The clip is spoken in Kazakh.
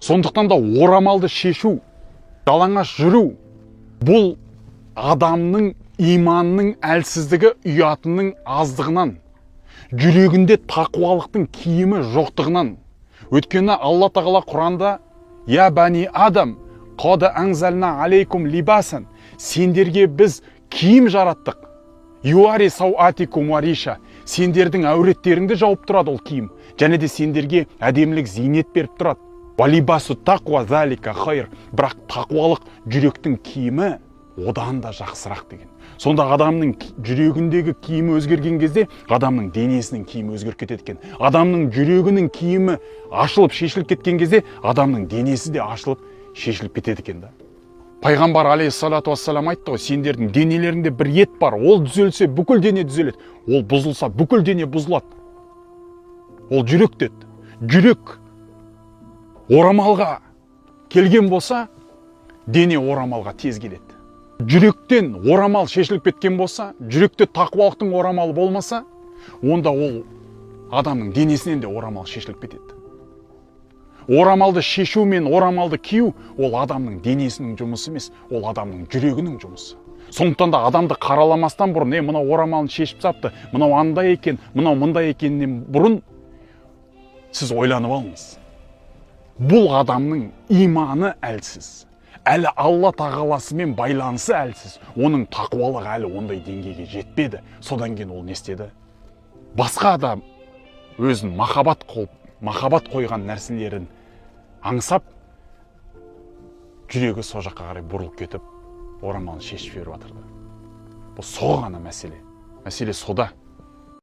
Сондықтан да орамалды шешу, жалаңаш жүру, бұл адамның иманның әлсіздігі ұятының аздығынан, жүрегінде тақуалықтың киімі жоқтығынан. Өйткені Алла тағала Құранда: «Я бани адам, қад анзална алейкум либасан». Сендерге біз киім жараттық. Юари сауатикум вариша. Сендердің әуреттеріңді жауып тұрады ол киім. Және де сендерге әдемілік зейнет беріп тұрады. Валибасу тақуа залика хайр. Бірақ тақуалық жүректің киімі одан да жақсырақ деген. Сонда адамның жүрегіндегі киімі өзгерген кезде адамның денесінің киімі өзгеріп кетеді екен. Адамның жүрегінің киімі ашылып шешіліп кеткен кезде адамның денесі де ашылып шешіліп кетеді екен да. Пайғамбар алейхиссалату вассалам айтты ғой: сендердің денелеріңде бір ет бар, ол түзелсе бүкіл дене түзеледі, ол бұзылса бүкіл дене бұзылады. Ол жүрек деді. Жүрек орамалға келген болса, дене орамалға тез келеді. Жүректен орамал шешіліп кеткен болса, жүректе тақуалықтың орамалы болмаса, онда ол адамның денесінен де орамал шешіліп кетеді. Орамалды шешу мен орамалды кию ол адамның денесінің жұмысы емес, ол адамның жүрегінің жұмысы. Сондықтан да адамды қараламастан бұрын, мынау орамалын шешіп сапты, мынау андай екен, мынау мындай екеннен бұрын сіз ойланып алыңыз. Бұл адамның иманы әлсіз. Әлі Алла тағаласымен байланысы әлсіз. Оның тақуалығы әлі ондай деңгейге жетпеді. Содан кейін ол не істеді? Басқа адам өзін махаббат қойған нәрселерін аңсап, жүрегі со жаққа қарай бұрылып кетіп, орамалын шешіп беріп жатырды. Бұл со ғана мәселе. Мәселе сода.